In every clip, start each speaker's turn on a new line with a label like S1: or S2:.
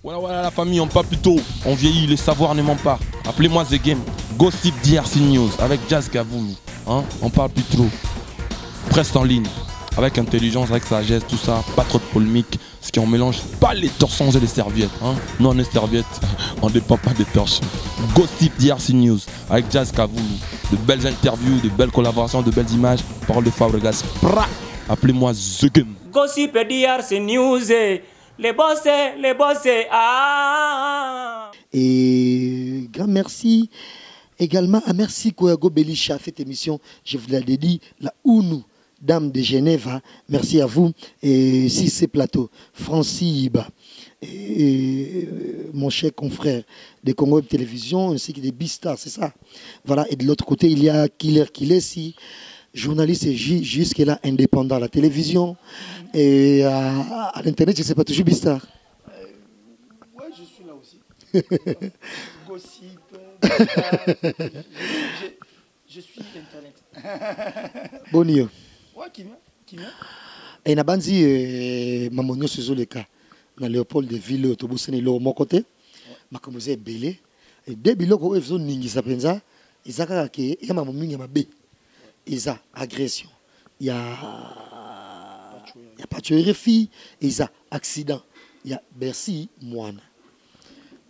S1: Voilà la famille, on parle plus tôt. On vieillit, les savoirs ne mentent pas. Appelez-moi The Game. Gossip DRC News avec Jazz Gavoulou. Hein? On parle plus trop. Presse en ligne. Avec intelligence, avec sagesse, tout ça. Pas trop de polémique. Ce qui on mélange pas les torsons et les serviettes. Hein? Nous on est serviettes, on ne dépend pas des torchons. Gossip DRC News avec Jazz Gavoulou. De belles interviews, de belles collaborations, de belles images. Parole de Fabregas. Appelez-moi The Game.
S2: Gossip DRC News. Les boss, ah.
S3: Et grand merci également à Merci Kouago Belisha, cette émission, je vous l'ai dit, la ONU, Dame de Genève, merci à vous. Et si ces plateaux, Francis Iba, et mon cher confrère des Congo Télévision, ainsi que des Bistars, c'est ça. Voilà, et de l'autre côté, il y a Killer Kilesi, journaliste et jusque-là indépendant à la télévision. Et à l'internet, je ne sais pas, toujours Bistar.
S4: Ouais, je suis là aussi. Gossip, Bistar, je suis l'internet.
S3: Bonio.
S4: Ouais, qui vient.
S3: Et na banzi mamonyo sur le cas. Dans Léopold de Ville, autobus ni lo mon côté. Ma comme vous êtes belé. Et des biloko où ils ont ningi ça penza. Ils a que il y a maman mingi ma bé. Ils a agression. Il y a pas de filles, il y a accident, il y a Bercy, moine.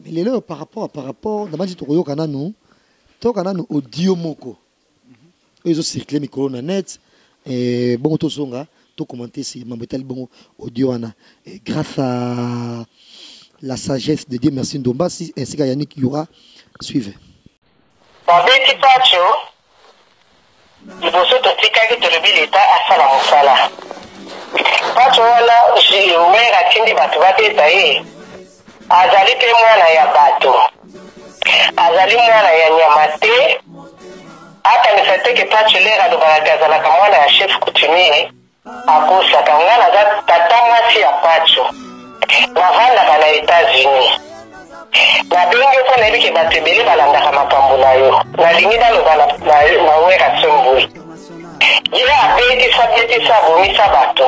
S3: Mais les là par rapport, d'abord dit tokoyo kana nous audio moko. Ils ont circulé micro na net et bon to songa, to commenter si mambetel bon audio ana. Et grâce à la sagesse de Dieu merci Ndomba ainsi qu'à Yannick Yura, suivez.
S5: Babeti Pacho, liboso totika ke tolobi l'État asala mosala. Pacho wana wera tindi batu babeta ye. Azali pe mwana ya bato. Azali mwana ya nyama te. Akanisa te ke Pacho lera alobaka azalaka mwana ya chef coutumier. Akosaka nga naza tata mwasi ya Pacho. Navandaka na États-Unis. Nabengi mpo nayebi ke bato ebele balandaka makambo na yo. Nalingi naloba na wera sombui. Ye abetisa abomisa bato.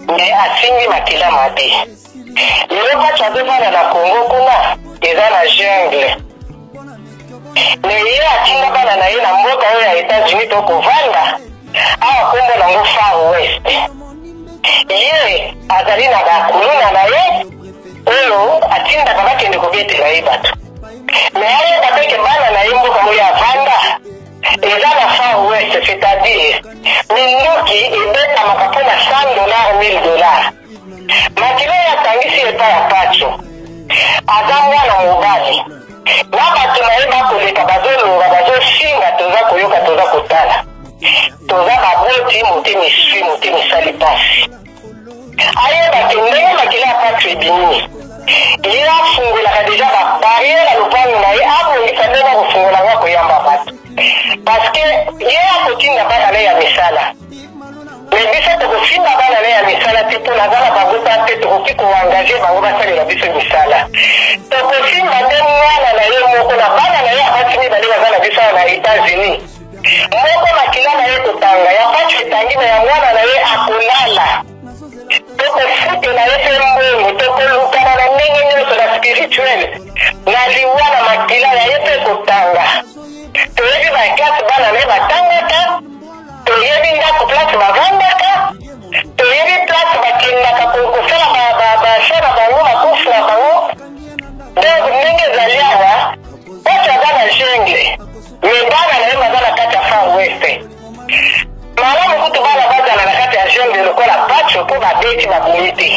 S5: Mais asimbi makila mabe. Lelo Pacho azovanda na Congo kuna eza na jungle. Mais ye atinda bana na ye na mboka oyo ya États-Unis to kovanda awa kombo nango Far West. Ye azali na bakuluna na ye oyo atindaka bakende kobetela ye bato. Mais ayeba peke bana na ye mboka oyo avanda eza na Far West, c'est-à-dire minduki ebetamaka mpo na $100, $1000. makilo yatangisi epa ya Pacho aza mwana mobali na bato na ye bakoleka bazoloba bazosinga toza koyoka toza kotala toza baboti motema eswi motema esali pasi ayebake ndenge makilo ya Pacho ebimi ye afungolaka deja babariere na lopango na ye abongisa ndenge akofungola ngo akoyamba bato parce que ye akotinda bana na ye ya misala. Mais biso tokosimba bana na ye ya misala te mpo naza na bango ta te tokoki koangaje bango basalela biso misala. Tokosimba te mwana na ye moko na bana na ye abasi mibale baza na biso na États-Unis. Moko makila na ye kotanga ya Pacho etangi na ya mwana na ye akolala. Tokofutela ye mpe mbongo tokolukana na ndenge nyonso na spirituel na liwa na makila na ye mpe kotanga. Toyebi baklase bana na ye batangaka, toyebi ndako place bavandaka, toyebi place bakendaka kosala bashe na bango bakufu na bango. Donc ndenge ezali awa Pacho aza na jungle me bana na ye baza na kati ya Far West. Malamu kutu bana bazala na kati ya jungle lokola Pacho mpo babeti baboyi te.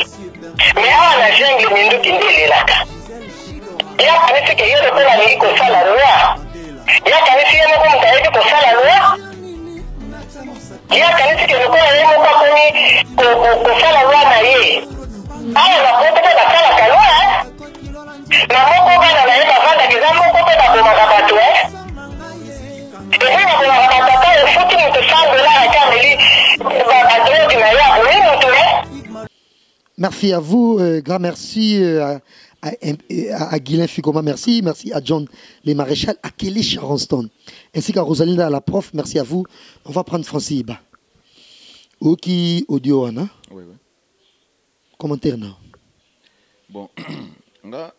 S5: Me awa na jungle minduki nde elelaka. Ye akanisi ke ye lokola alingi kosala loi. Ya kanisi ye moko moto ayebi kosala loi. Ya kanisi ke lokola ye moko akomi kosala loi na ye. Awa bapoto mpe basalaka loi. Na moko bana na ye bavandaka eza moko mpe babomaka bato. Epi babomaka bato ata efuti moto $100 ake ameli badrogi na ye aboyi moto.
S3: Merci à vous, grand merci à Guylain Fikoma, merci à John les Maréchal, à Kelly Charonston, ainsi qu'à Rosalinda la prof, merci à vous. On va prendre Francis Iba. Oki audio, Anna.
S1: Oui.
S3: Commentaire, non.
S1: Bon,
S6: nga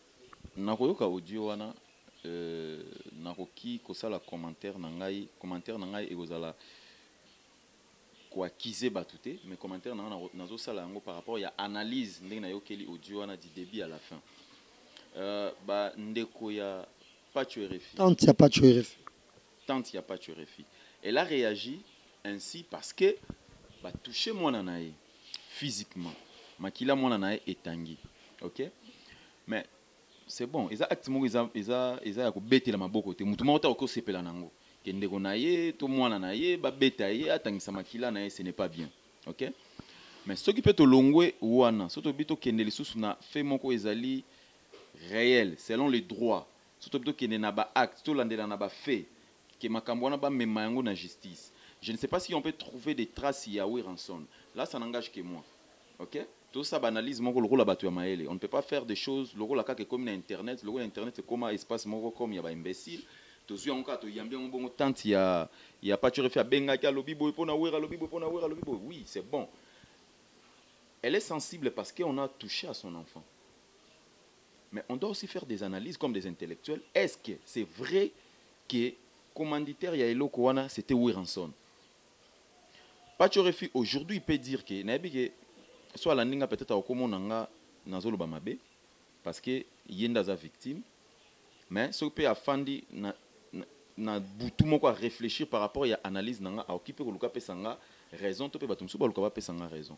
S6: nakoyoka audio wana nakoki kosala commentaire na ngai ekozala koakize bato te mais commentaire na ngai nazosala yango par rapport ya analyse ndenge nayokeli audio wana du début à la fin ndeko ya Pacho RFI
S3: Tante ya Pacho RFI
S6: elle a réagi ainsi parce que touché mwana nae physiquement makila mwana nae etangi ok mais c'est bon ils a acte moko ils a ko betela maboko te mutu moko ta ko sepela nango ke ndeko nae to mwana nae ba beta ye atangisa makila nae ce n'est pas bien ok mais ce qui peut to longwe wana soto bito kende lisusu na fait moko ezali réel selon les droits soto bito kende na ba acte to landela na ba fait que makambo wana ba mema yango na justice. Je ne sais pas si on peut trouver des traces Yahweh Ranson. Là, ça n'engage que moi. Ok? Tout ça banalise mon rôle à battre maele. On ne peut pas faire des choses. Le rôle à cas comme Internet. Le rôle Internet c'est comme un espace mon comme il y a pas imbécile. Tout ça encore il y a bien un bon temps il y a pas tu refais benga qui a lobby boy pour na wera lobby boy pour na wera lobby boy. Oui, c'est bon. Elle est sensible parce qu'on a touché à son enfant. Mais on doit aussi faire des analyses comme des intellectuels. Est-ce que c'est vrai que commanditaire ya eloko wana c'était Wiranson? Pacho RFI aujourd'hui peut dire que soit la ninga peut-être au komonanga nazolo bamabe parce que yenda za victime mais ce peut afandi na butu moko à réfléchir par rapport à analyse nanga a occupé ko luka pesanga raison to pe batumsu ba luka ba pesanga raison.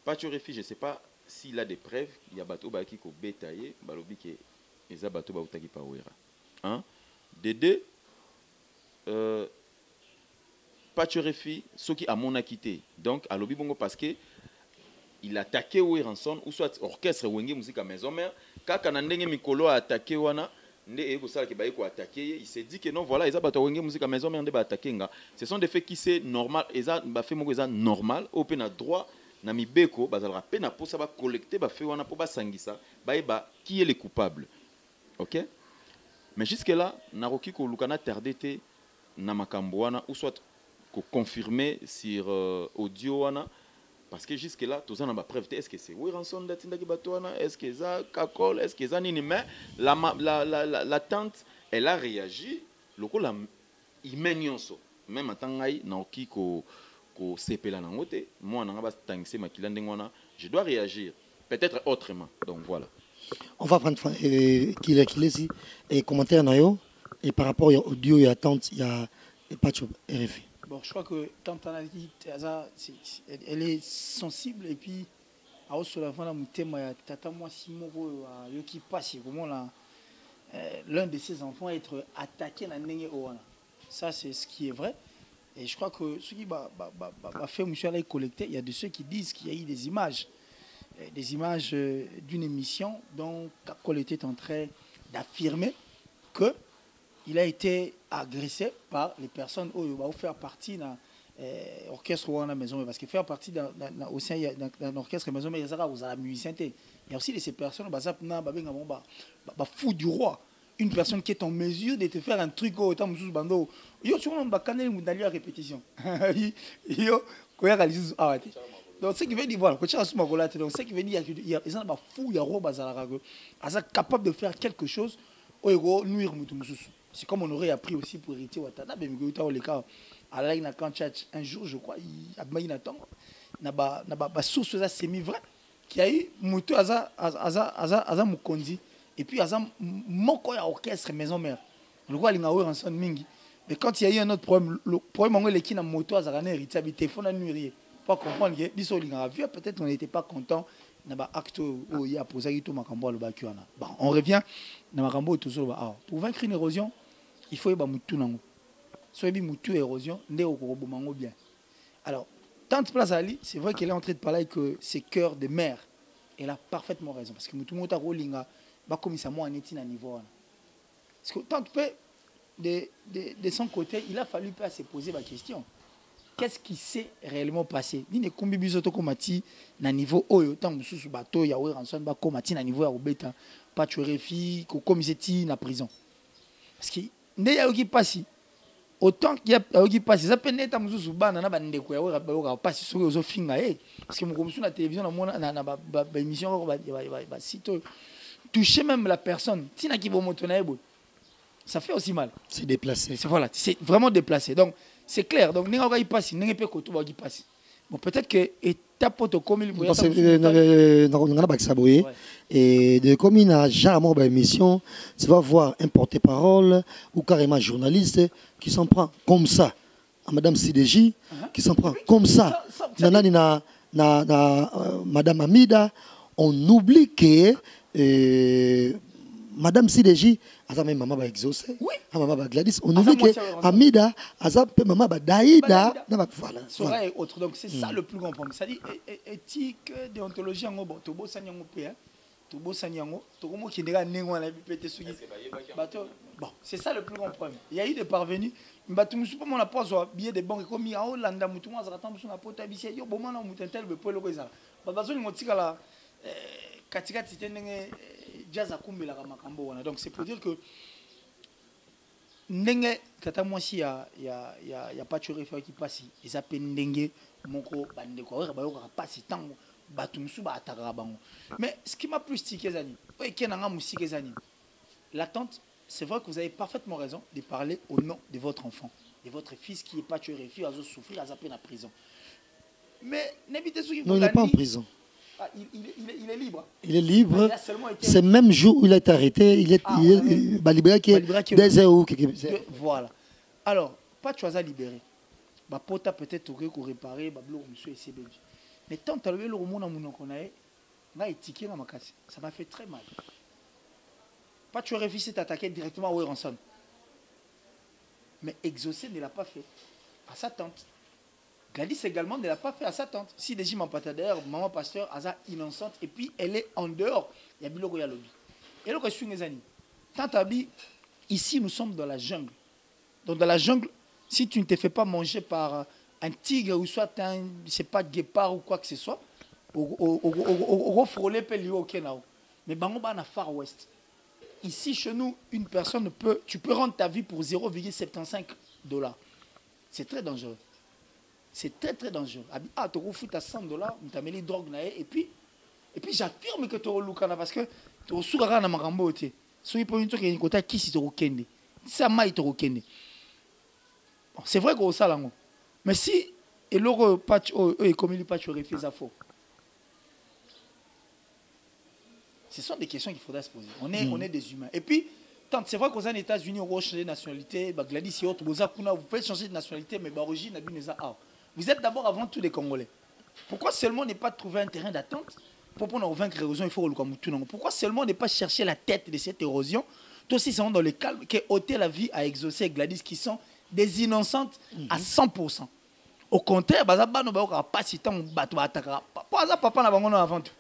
S6: Pacho RFI je sais pas s'il a des preuves il y a bato ba ki ko betaye balobi ke eza bato ba utaki pa wera hein de deux Pacho RFI, ce qui a mon quitté. Donc, à l'obi bongo parce que il a attaqué Ranson ou soit orchestre Wenge musique à maison mère. Quand Kanandenge Mikolo a attaqué Wana, il s'est dit que non, voilà, ils ont battu Wenge musique à maison mère, ils attaqué. Ce sont des faits qui c'est normal, ils ont fait mon normal, au peine droit, na mibeko, bazalra peine pour ça va collecter, ba fait Wana pour ba sangisa, ba qui est le coupable. Ok? Mais jusque là, Naroki ko lukana tardé na makambo wana ou soit confirmer sur audio wana parce que jusque là tout ça n'a pas preuve est-ce que c'est Wiranson d'atinda ki batwana est-ce que ça kakol est-ce que ça nini mais la tante elle a réagi lokola imenyonso même atangai na oki ko sepela na ngote moi na ba tangise makila ndengwana je dois réagir peut-être autrement donc voilà
S3: on va prendre qu'il est et commentaire nayo et par rapport à audio et attente il y a Pacho RFI.
S4: Bon, je crois que tant on a dit, elle est sensible et puis à aussi la fin la thème tata moi Simoro qui passe comment l'un de ses enfants être attaqué dans Nenge Owana. Ça c'est ce qui est vrai et je crois que ce qui va faire monsieur aller collecter, il y a de ceux qui disent qu'il y a eu des images d'une émission dont Kakol était en train d'affirmer que il a été agressé par les personnes qui vont faire partie d'un orchestre ou dans la maison. Parce que faire partie d'un orchestre maison, il y a musicien. Il y a aussi ces personnes qui fou du roi. Une personne qui est en mesure de te faire un truc au temps où bando. Yo tu vois canal à répétition. Donc ce qui veut dire voilà, donc ce qui veut dire qu'il y a des gens fou, il y a roi capable de faire quelque chose au nuire mutumussu. C'est comme on aurait appris aussi pour hériter Watana, mais à la un jour, je crois, il y a une source semi-vraie qui a eu Moutou Aza Mukondi et puis Aza Moko orchestre maison mère. Le roi Lingawe Ranson Mingi. Mais quand il y a eu un autre problème, le problème est qu'il y a Moto Aza hérité, il téléphone à nuire. Pas comprendre que peut-être on n'était pas content. On revient pour vaincre une érosion il faut mutu nango soit mutu érosion bien alors tant de place à Ali c'est vrai qu'elle est en train de parler que c'est cœur de mère elle a parfaitement raison parce que mutu mota rolinga ba comme ça moi à niveau parce que tant que de son côté il a fallu pas se poser la question. Qu'est-ce qui s'est réellement passé? Ni kombi bizoto komati na niveau oyo tant mususu bato ya Wiranson ba komati na niveau ya obeta Pacho RFI ko komiseti na prison. Parce que nde ya oki pasi autant qu'il y a oki pasi ça pene ta mususu bana na bande ko ya wera ba pasi so ozo finga parce que mo mususu na télévision na mona na ba émission ko ba site toucher même la personne. Ça fait aussi mal.
S3: C'est déplacé.
S4: Voilà, c'est vraiment déplacé. Donc, c'est clair. Donc, il passe, il passe. Bon, peut-être que étape comme il
S3: et de comme il n'a jamais émission, tu vas voir un porte-parole ou carrément journaliste qui s'en prend comme ça à Madame CDJ, qui s'en prend comme ça. Madame Amida, on oublie que Madame CDJ, maman va exaucer, maman va Gladys, on oublie que Amida, maman va Daïda, voilà.
S4: Sora et autres. Donc c'est ça le plus grand problème. C'est-à-dire éthique, déontologie, bon, c'est ça le plus grand problème. Il y a eu des parvenus. On a pas billet de banque comme il y a Hollanda, on a attendu son apôtre habitué. Yo, bon, on a tel peu le réseau. Donc c'est pour dire que ndenge kata mwasi ya pas tuer qui passe ils appellent ndenge moko bande ko ba yo ka passe tango batu musu ba ataka bango. Mais ce qui m'a plus stické zani okenanga musike zani l'attente. C'est vrai que vous avez parfaitement raison de parler au nom de votre enfant, de votre fils qui est pas tué, il a souffrir, il a peine en prison. Mais
S3: non, il n'est pas en prison.
S4: Ah, il est libre.
S3: Il est libre. C'est le même jour où il a été arrêté, il est libéré des heures.
S4: Voilà. Alors, pas tu as libéré. Bah pota peut-être qu'on réparer, bah bleu monsieur et belge. Mais tant que le monde a mon qu'on a étiqué dans ma casse, ça m'a fait très mal. Pas tu aurais réussi t'attaquer directement à Ranson. Mais exaucer ne l'a pas fait à sa tante. Gladys également ne l'a pas fait à sa tante. Si déjà ma pata d'ailleurs, maman pasteur, Aza innocente, et puis elle est en dehors. Il y a Biloko Yalobi. Et là, je suis mes amis. Tant Abi, ici nous sommes dans la jungle. Donc dans la jungle, si tu ne te fais pas manger par un tigre ou soit un, je sais pas, guépard ou quoi que ce soit, au frôler peut lui au Kenao. Mais bango ba na Far West. Ici, chez nous, une personne tu peux rendre ta vie pour 0,75 $. C'est très dangereux. C'est très très dangereux. Ah, tu refous à 100 $, tu as mis les drogues, et puis j'affirme que tu as lucana parce que tu as sourara na marambo te. So il peut une chose qui est côté qui si tu rekende. Ça m'a été rekende. C'est vrai que ça là. Mais si et l'autre patch comme il patch refuse à faux. Ce sont des questions qu'il faudra se poser. On est des humains. Et puis, c'est vrai qu'aux États-Unis, on va changer de nationalité. Gladys et autres, vous pouvez changer de nationalité, mais l'origine, vous êtes d'abord avant tout des Congolais. Pourquoi seulement ne pas trouver un terrain d'attente pour pouvoir vaincre l'érosion? Il faut le Pourquoi seulement ne pas chercher la tête de cette érosion? Tous aussi, sont dans le calme, qui ôter la vie à exaucer Gladys, qui sont des innocentes à 100%. Au contraire, pas si tant papa n'a pas avant tout.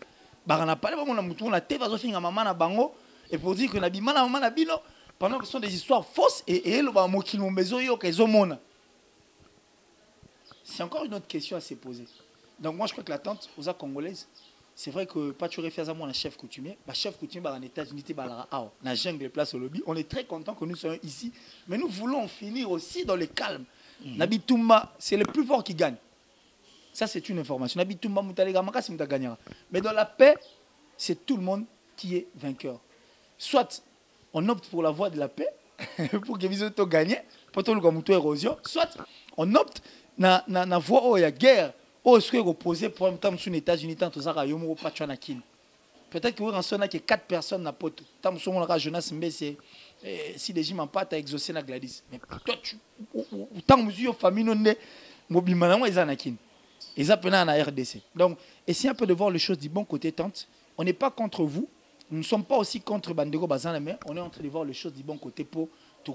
S4: Barana pas on a mouton la tête va finir maman na bango et pour dire que na bimana maman na bino pendant que ce sont des histoires fausses et elle va moquer nos maisons yo qu'elles ont. C'est encore une autre question à se poser. Donc moi je crois que l'attente aux congolaises, c'est vrai que pas tu réfères à moi un chef coutumier, bah chef coutumier en États-Unis ba la jungle de place au lobby, on est très content que nous soyons ici, mais nous voulons finir aussi dans le calme. Nabitumba, c'est le plus fort qui gagne. Ça, c'est une information. Mais dans la paix, c'est tout le monde qui est vainqueur. Soit on opte pour la voie de la paix, pour que les autres gagnent, pour que les érosion. Soit on opte dans la voie où il y a guerre, où il y a opposé pour un temps sur les États-Unis, tant que ça a peut-être que vous avez que 4 personnes na poto. Tant que vous avez Jonas Mbese, si les gens n'ont pas exaucé la Gladys. Mais toi, tant que vous avez famille, vous avez ils appellent en RDC. Donc, essayez un peu de voir les choses du bon côté, tante. On n'est pas contre vous. Nous ne sommes pas aussi contre Bandego Bazan, mais on est en train de voir les choses du bon côté pour tout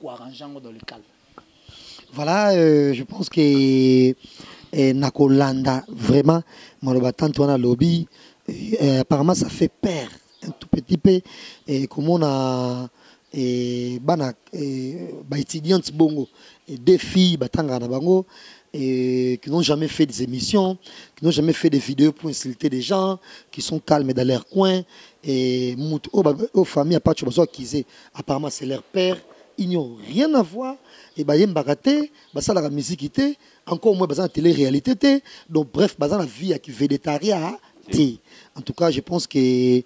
S4: arranger dans le calme.
S3: Voilà, je pense que Nakolanda, vraiment, lobby, apparemment, ça fait peur un tout petit peu. Comme on a étudiants bongo et des filles bango et qui n'ont jamais fait des émissions, qui n'ont jamais fait des vidéos pour insulter des gens, qui sont calmes dans leur coin et aux familles à part qui apparemment c'est leur père, ils n'ont rien à voir et ça la musique encore moins la télé-réalité donc bref la vie qui végétarien En tout cas, je pense que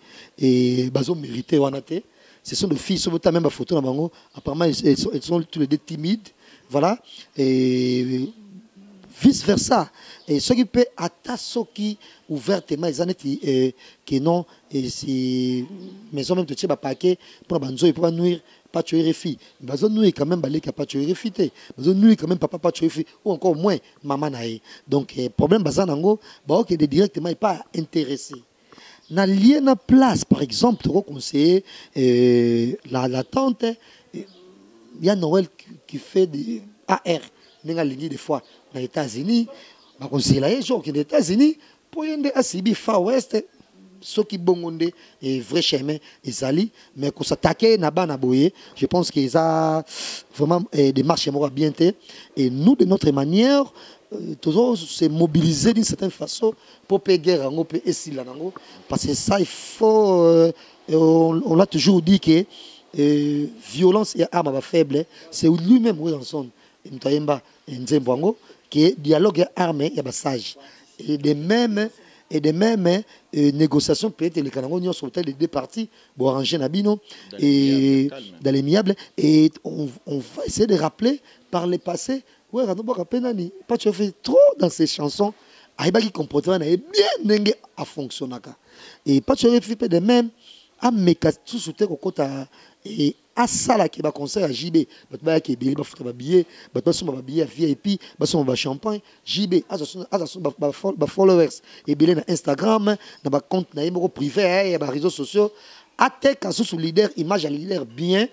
S3: bazo mérité wanate. Ce sont des filles, sur votre même photo na bango. Apparemment, elles sont tous les deux timides, voilà. Et vice versa. Et ce qui peut atteindre qui ouvertement ils en est que non et si maison même te tient paquet pour banzo et pour nuire pas tuer les filles. Bazo nuire quand même balé qui pas tuer les filles. Bazo nuire quand même papa pas tuer les filles ou encore moins maman naé. Donc problème bazan nango ba ok de directement est pas intéressé. Na lié na place par exemple trop conseiller la tante il y a Noël qui fait des AR n'enga ligne des fois aux États-Unis ba conseiller là jour qui aux États-Unis pour yende asibi far west ce qui bongonde est vrai chemin ezali mais qu'on s'attaquer na bana boye je pense qu'ils a vraiment des marches bien et nous de notre manière toujours se mobiliser d'une certaine façon pour payer rango pe esila nango parce que ça il faut on l'a toujours dit que violence et arme faible c'est lui-même où en son mtayemba nzembwango que dialogue et arme ya basage et de même négociations peut-être les Kanango sur les deux parties pour arranger Nabino et dans les miables et on va essayer de rappeler par le passé ouais pas tu fais trop dans ces chansons qui comportement est bien n'engue à fonctionner et pas tu fais de même à méca tout soutenir au côté et à ça là qui va conseil à JB bah qui billet bah faut billet bah son bah billet VIP bah son bah champagne JB à bah followers et billet na Instagram na bah compte na numéro privé et bah réseaux sociaux attaque à sous leader image à leader bien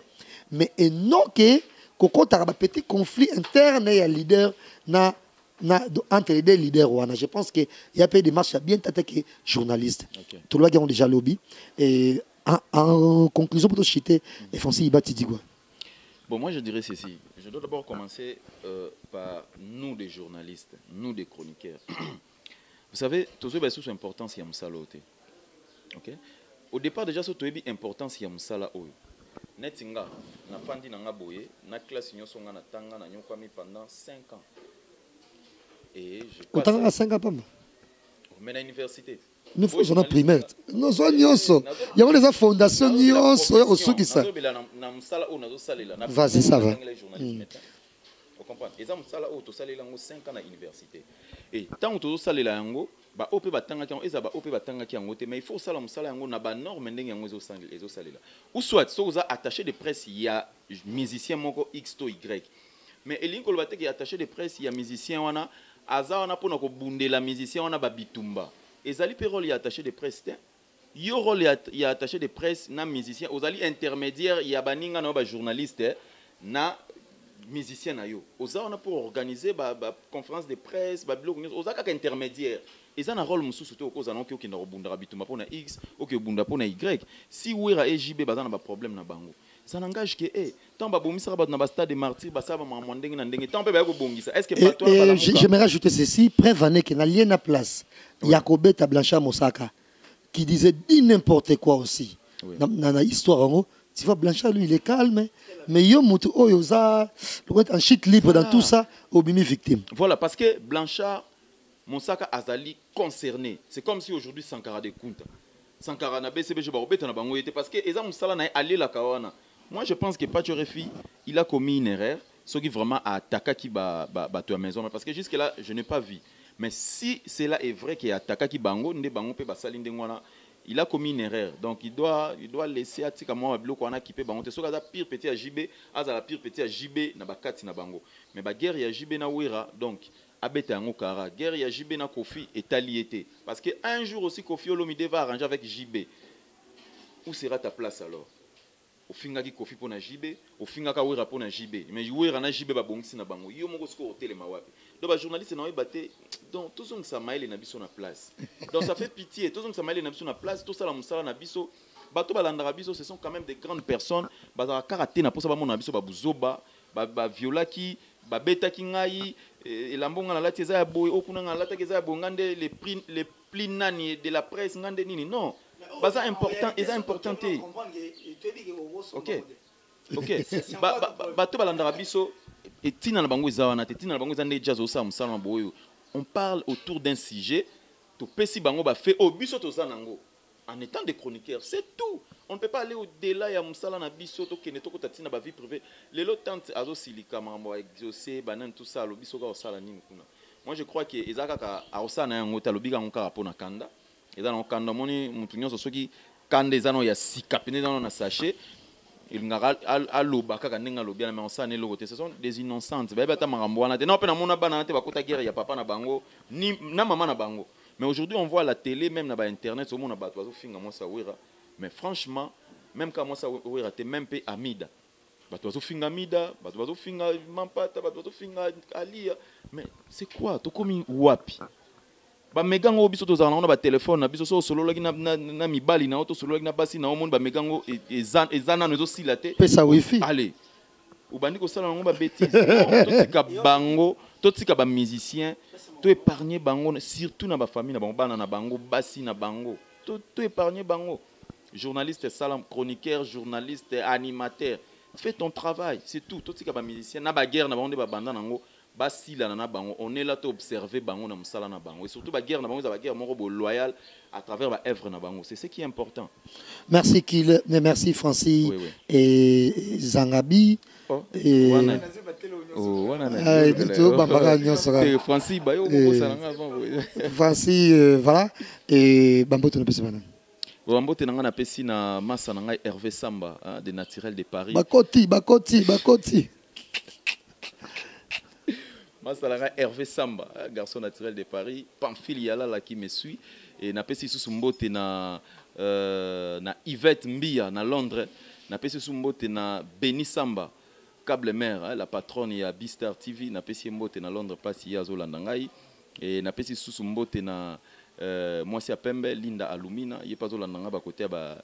S3: mais et non que quand tu as un petit conflit interne et un leader entre les deux leaders je pense qu'il y a pas des marches bien attaquer journalistes tout le monde ont déjà lobby et en conclusion, pour te chiter, Fonsi Ibati dit quoi?
S6: Bon, moi je dirais ceci. Je dois d'abord commencer par nous, des journalistes, nous, des chroniqueurs. Vous savez, tout ce qui est important, c'est Yamsalote. Ok? Au départ, déjà, ce qui est important, c'est Yamsala. Netinga, na fandi na ngaboye, na classe nyosonga na tanga na nyokwami pendant 5 ans. Et je passe.
S3: Autant à 5 ans, pas mal.
S6: Mais à l'université.
S3: Nous faisons la primaire. Nous sommes nyonso. Il y a des fondations nyonso au sous qui ça. Vas-y, ça va.
S6: Vous comprenez? Et ça me sala au to salela ngo 5 ans à l'université. Et tant que to salela yango, ba opé batanga ki eza ba opé batanga ki yango te, mais il faut sala musala yango na ba norme ndenge yango ezo salela. Ou soit so vous attaché de presse, il y a musicien moko X to Y. Mais elinko le baté qui attaché de presse, il y a musicien wana aza wana pona ko bundela musicien wana ba bitumba. Ezali pe rôle y attaché de presse te. Yo rôle y attaché de presse na musicien, ozali intermédiaire y a baninga na ba journaliste na musicien na yo. Oza on a pour organiser ba conférence de presse, ba blog news, oza ka intermédiaire. Eza na rôle mususu te okoza na oki na robunda bitumba pona X, oki bunda pona Y. Si wera EJB baza na ba problème na bango. Ça n'engage que tant ba bomisa ba na ba stade de martyr ba sa ba mandenge na ndenge tant pe ba ko bongisa. Est-ce que pas toi ba la
S3: j'aimerais rajouter ceci, preuve année que na lien na place. Yakobé ta Blanchard Mosaka qui disait n'importe quoi aussi. Dans la histoire en haut, tu vois Blanchard lui il est calme mais yo mutu oyoza en chute libre dans tout ça au bimi victime.
S6: Voilà parce que Blanchard Mosaka azali concerné. C'est comme si aujourd'hui Sankara de Kunta. Sankara na BCB je ba obeta na bango était parce que eza musala na aller la kawana. Moi, je pense que Pachorefi, il a commis une erreur, ce qui vraiment a attaqué qui bat ta maison. Parce que jusque-là, je n'ai pas vu. Mais si cela est vrai qu'il a attaqué qui bango, il a commis une erreur. Donc, il doit laisser à tika moi bloc on a qui peut bango. C'est ce qu'il a pire petit à JB, la pire petit à JB na bakati na bango. Mais ba guerre ya JB na wera donc abete ango kara. Guerre ya JB na Kofi est allié. Parce que un jour aussi Kofi Olomide va arranger avec JB. Où sera ta place alors? Au finga ki Kofi pona JB, au finga ka wera pona JB. Mais wera na JB ba bongisi na bango. Yo moko siko hotel mawapi. Donc ba journaliste na baté donc tout ça ça maile na biso na place. Donc ça fait pitié, tout ça ça maile na biso na place, tout ça la musala na biso. Bato balanda biso ce sont quand même des grandes personnes. Ba za karaté na posa ba mona biso ba buzoba, ba violaki, ba beta ki ngai et lambonga na lati za ya boy okuna na lati za ya bongande les plis nani de la presse ngande nini non. C'est important, c'est important. Ok. Ok. On parle autour d'un sujet topesi bango fait au biso toza nango en étant des chroniqueurs, c'est tout. On ne peut pas aller au-delà ya musala na biso to kene to kotati na ba vie privée. Lelo tante azo silika mambo exaucer banan tout ça lo biso ka osala nini kuna. Moi je crois que ezaka ka osana yango ta lobika ngaka pona kanda. Eza na kanda moni mutu nyonso soki kanda eza no ya sika pene na sachet. Il ngara aloba kaka ndinga lobia na osana eloko te, ce sont des innocentes. Ba bata makambo wana te. Na opena mona bana te bakota guerre ya papa na bango ni na mama na bango. Mais aujourd'hui, on voit à la télé, même dans Internet, au monde, mais franchement, même quand moi, ça a même pas Amida. Amida, Mampata, mais c'est quoi? Tu comme wapi? Ba megango biso tozana on a ba téléphone na biso so solo lagi na mibali na auto solo lagi na basi na monde ba megango ezana no silate.
S3: Pesa wifi.
S6: Allez. Ubandi ko sala ngo ba bêtise. Totika bango, totika ba musicien. To épargner bango surtout na ba famille na bango bana na bango basi na bango to épargner bango journaliste salam chroniqueur journaliste animateur fais ton travail c'est tout to tika ba musicien na ba guerre na bango de ba banda nango basi la na bango on est là to observer bango na musala na bango et surtout ba guerre na bango za ba guerre moko loyal à travers ba œuvre na bango c'est ce qui est important.
S3: Merci Kil, merci Francis et Zangabi et
S6: Francis
S3: voilà et Bamboto
S6: Bamboto na pesi na massa na ngai Hervé Samba de Naturel de Paris
S3: bakoti
S6: massa na ngai Hervé Samba garçon naturel de Paris Pamphile Yalala qui me suit et na pesi sous mbote na Yvette Mbia na Londres na pesi sous mbote na Beni Samba Câble Mère, la patronne ya Bistar TV na pesi mbote na Londres place ya Zolanda ngai et na pesi sous mbote na Mwasi Pembe Linda Alumina yepa Zolanda nga ba côté ba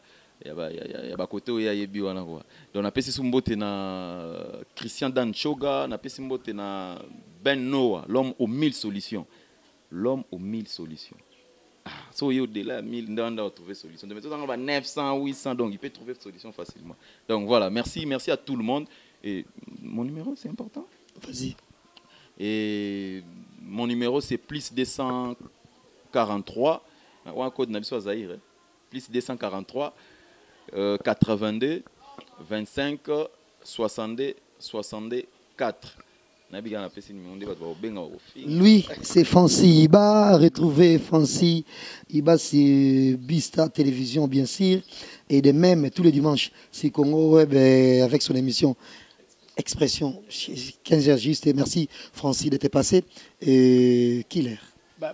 S6: côté ya yebi wana quoi. Donc na pesi sous mbote na Christian Dan Choga na pesi mbote na Ben Noah l'homme aux 1000 solutions. L'homme aux 1000 solutions. Ah, so yo de là 1000 ndanda trouver solution. Mais tout dans 900 800 donc il peut trouver solution facilement. Donc voilà, merci à tout le monde. Et mon numéro, c'est important.
S3: Vas-y.
S6: Et mon numéro, c'est plus 243. Un code Nabiso Zahir. Plus 243 82 25 62 64.
S3: Lui, c'est Fancy Iba. Retrouvez Fancy Iba, c'est Bista Télévision, bien sûr. Et de même, tous les dimanches, c'est Congo Web avec son émission Expression, 15h juste. Et merci, Francis, d'être passé. Et Killer.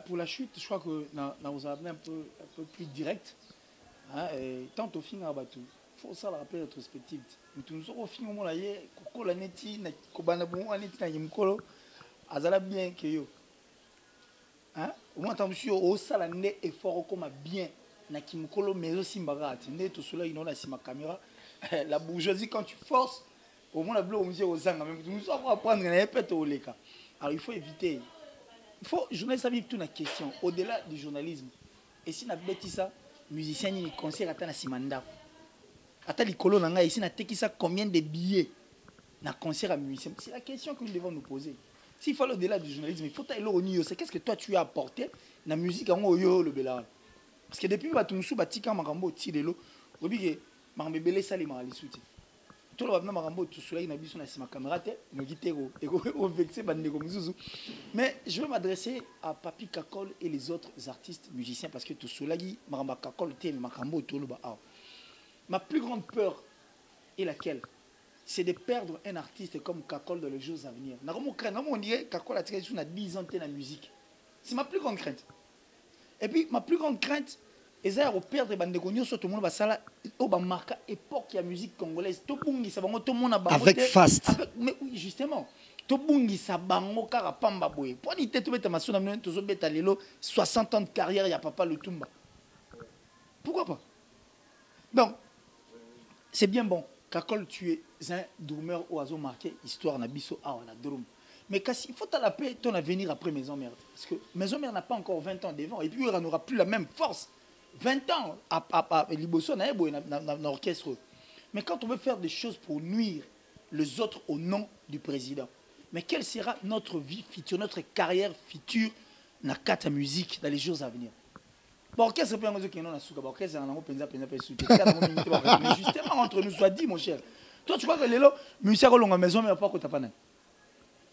S4: Pour la chute, je crois que nous avons un peu plus direct. Hein, tant au fin, il faut ça la rappeler rétrospective. Nous sommes au fin, on a dit que la neti, na kobana bon, la neti na yimkolo, azala bien que yo. Hein, au moins tant sûr au ça la né effort comme bien na kimkolo mais aussi mbagat. Né tout cela, il a si ma caméra. La bourgeoisie quand tu forces au moins la bleu au musée aux zanga même nous sommes apprendre na epete au leka. Alors il faut éviter. Il faut journaliste ça vivre toute la question au-delà du journalisme. Et si na bêti ça, musicien ni concert ata na simanda. Ata likolo nanga ici na teki ça combien de billets na concert à musicien. C'est la question que nous devons nous poser. S'il faut au-delà du journalisme, il faut aller au niveau, c'est qu'est-ce que toi tu as apporté na musique en yo le bela. Parce que depuis batumusu batika makambo ti lelo, obi ke mambebele sali mali souti. Tout le monde makambo tout cela na biso na sima caméra te, no gitero et au vexé bandeko muzuzu. Mais je vais m'adresser à Papi Kakol et les autres artistes musiciens parce que tout cela gi maramba Kakol te makambo tout le ba. Ma plus grande peur est laquelle? C'est de perdre un artiste comme Kakol dans les jours à venir. On dirait Kakol a tiré sur 10 ans de la musique. C'est ma plus grande crainte. Et puis, ma plus grande crainte, c'est de perdre Bandegonio sur tout le monde. Au marque époque de la musique congolaise.
S3: Avec Fast.
S4: Mais oui, justement. Tobungi sa bango karapamba boye. Pour ni tete beta masuna mnen tozo beta lelo 60 ans de carrière ya papa Lutumba. Pourquoi pas? Donc c'est bien bon. Kakol tu es un dormeur au hasard marqué histoire na biso a la drum. Mais il faut à la paix ton avenir après Maison Mère. Parce que Maison Mère n'a pas encore 20 ans devant et puis on n'aura plus la même force. 20 ans à Liboso na orchestre. Mais quand on veut faire des choses pour nuire les autres au nom du président, mais quelle sera notre vie future, notre carrière future dans la musique dans les jours à venir? Bon, orchestre peut y avoir un souka, orchestre en ango penza mais justement entre nous soit dit mon cher. Toi tu crois que les lots musicien ko longa maison mais pas ko tapana.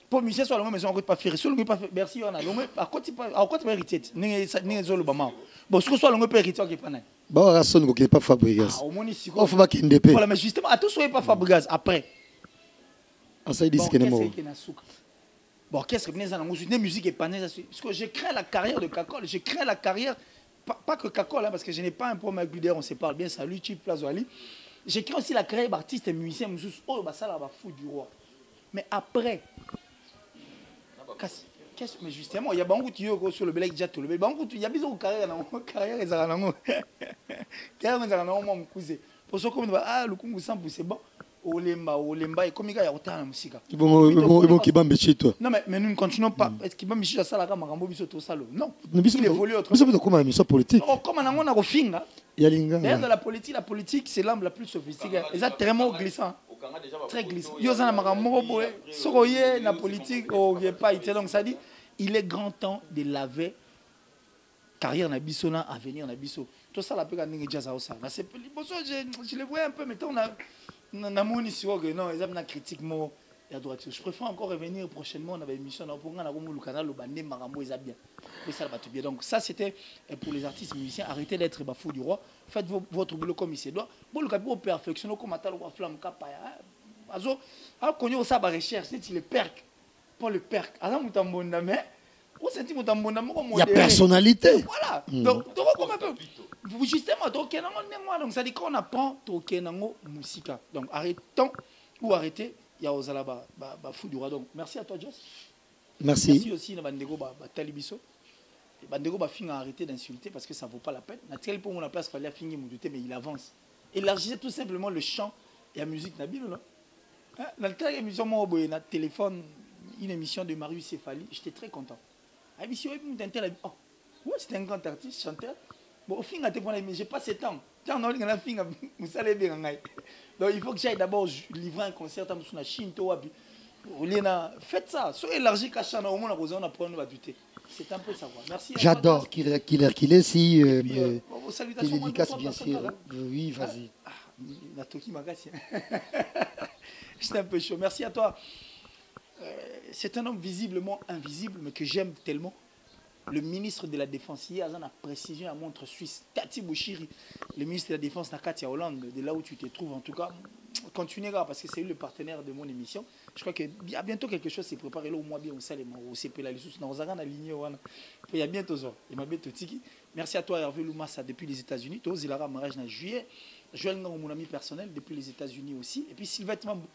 S4: Pour musicien soit longa maison ko pas faire, soit longa pas merci on a longa à côté pas héritier. Ni zolo bama. Bon, ce que soit longa pas héritier qui pas na.
S3: Bon, rason ko pas Fabregas.
S4: Au moins ici.
S3: On faut pas qu'il ndépé.
S4: Voilà, mais justement à tous soit pas Fabregas après.
S3: Ah ça dit que
S4: bon, orchestre la musique est pas parce que je crains la carrière de Kakol, je crains la carrière pas que Kakol hein, parce que je n'ai pas un problème avec lui, on se parle bien, salut Chip Plazoali. Je crains aussi la carrière d'artiste et musicien oh bah ça là va fou du roi. Mais après mais justement il y a beaucoup de sur le Belek Jato le beaucoup il y a besoin de carrière dans carrière et ça nango. Carrière ça nango mon cousin. Pour ce comme ah le Congo 100% c'est bon. Olemba et comme il y a autant de musique.
S3: Bon qui bambe chez toi.
S4: Non mais nous ne continuons pas. Est-ce qu'il bambe chez ça là comme Marambo biso to salo. Non. Il évolue autrement.
S3: Mais ça comme une politique.
S4: Oh comme on a refinga.
S3: Yalinga.
S4: D'ailleurs dans la politique c'est l'arme la plus sophistiquée. Et ça très glissant. Très glissant. Yo ça na Marambo boy. Soroye na politique au pas été donc ça dit il est grand temps de laver carrière na biso na avenir na biso. Tout ça la peut gagner jazz au ça. C'est je le vois un peu mais on a non, ils ont une critique à droite. Je préfère encore revenir prochainement dans l'émission pour le canal le Marambo ils bien. Donc ça c'était pour les artistes musiciens, arrêtez d'être bafou du roi, faites votre boulot comme il se doit. Bon le capot perfectionner comme atal ou flamme kapaya. Azo a connu ça ba recherche, c'est le perc. Pas le perc. Azam mutambonda mais on sentit mutambonda comme
S3: il y a personnalité.
S4: Voilà. Donc comme un peu justement donc ça dit qu'on apprend tokenango musica. Donc arrêtons ou arrêtez il y a aux alaba fou du roi. Donc merci à toi Joss. Merci aussi na bandego talibiso. Bandego finir arrêter d'insulter parce que ça vaut pas la peine. Naturel pour mon place fallait finir mon douter mais il avance. Élargissez tout simplement le chant et la musique nabil là. Dans le émission moi na téléphone une émission de Marius Céphali, j'étais très content. Émission oh c'est un grand artiste chanteur. Bon, au fin, mais j'ai pas 7 ans. Donc, il faut que j'aille d'abord livrer un concert dans la Chine. Faites ça. Soyez élargi, cachez au moins on apprend à douter. C'est un peu ça. Merci.
S3: J'adore qu'il est si. Dédicace, bien sûr. Oui, vas-y.
S4: J'étais un peu chaud. Merci à toi. C'est un homme visiblement invisible, mais que j'aime tellement. Le ministre de la Défense, hier, a précision à montre suisse, Tati Bouchiri, le ministre de la Défense, Nakatia Hollande, de là où tu te trouves, en tout cas, continuera parce que c'est lui le partenaire de mon émission. Je crois qu'il y a bientôt quelque chose s'est préparé là au mois bien au Salem, au CP, la Lissous, dans un aligné. Il y a bientôt ça. Il m'a bien tiki. Merci à toi, Hervé Loumassa, depuis les États-Unis. Toi, Zilara Maraj, en juillet. Joël Ngong, mon ami personnel, depuis les États-Unis aussi. Et puis, Sylvain Mambou.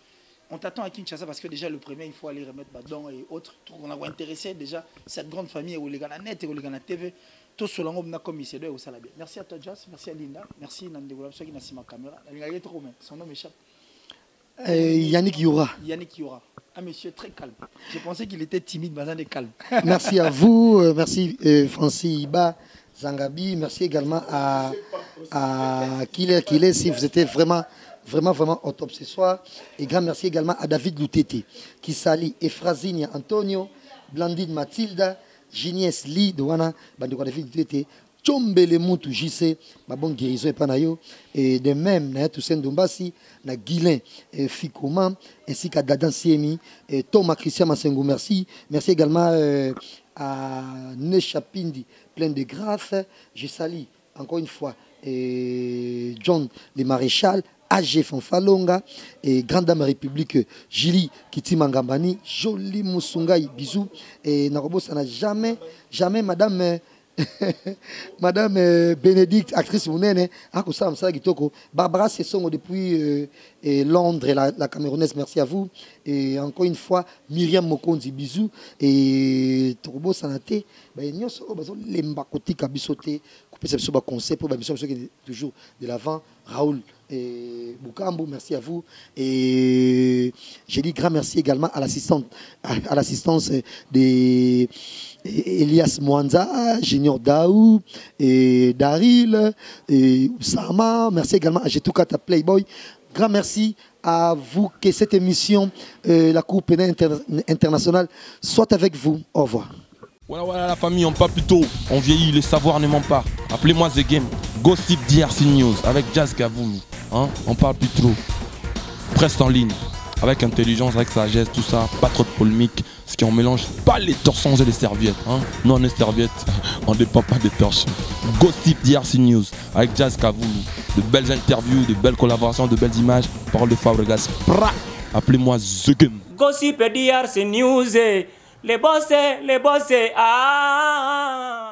S4: On t'attend à Kinshasa parce que déjà le premier, il faut aller remettre Badon et autres. On a intéressé déjà cette grande famille où les gars net et où les gars TV. Tout ce long, on a commis ces deux au Salabé. Merci à toi, Jas. Merci à Linda. Merci Nandego, ceux qui n'ont ma caméra. Son nom m'échappe.
S3: Yannick Youra.
S4: Yannick Youra. Un monsieur très calme. Je pensais qu'il était timide, mais il est calme.
S3: Merci à vous. Merci Francis Iba Zangabi. Merci également à Killer si vous étiez vraiment au top ce soir. Et grand merci également à David Loutete, qui salit Efrazinia Antonio, Blandine Mathilda, Ginies Lee, Douana, Bandeko David Loutete, Tchombele Moutou JC, ma bonne guérison et panayo. Et de même, na Toussaint Dombassi, na Guilin Fikouman, ainsi qu'à Dadan Siemi, et Thomas Christian Massengo, merci. Merci également à Nechapindi, plein de grâce. Je salue encore une fois John le Maréchal, AG Fanfalonga et Grande Dame République Jili Kiti Mangambani, Jolie Moussungaï, bisous. Et Narobo, ça n'a jamais Madame Bénédicte, actrice Mounene, Barbara Sessongo depuis Londres, la Camerounaise, merci à vous. Et encore une fois, Myriam Mokondi, bisous. Et Tourbo Sanate, l'embakoti kabisote, couper ce conseil pour toujours de l'avant. Raoul et Boukambo, merci à vous. Et j'ai dit grand merci également à l'assistance de Elias Mwanza, Junior Daou, et Daryl, et Oussama. Merci également à Jetoukata Playboy. Grand merci à vous que cette émission, la Cour pénale internationale, soit avec vous. Au revoir.
S1: Voilà la famille, on parle plus tôt. On vieillit, les savoirs ne mentent pas. Appelez-moi The Game. Gossip DRC News avec Jazz Gavoulou. Hein? On parle plus trop. Presse en ligne. Avec intelligence, avec sagesse, tout ça. Pas trop de polémique. Ce qui on mélange pas les torsons et les serviettes. Hein? Nous on est serviettes, on ne dépend pas des torchons. Gossip DRC News avec Jazz Gavoulou. De belles interviews, de belles collaborations, de belles images. Parole de Fabregas. Appelez-moi The Game.
S2: Gossip DRC News. Les bossés, ah.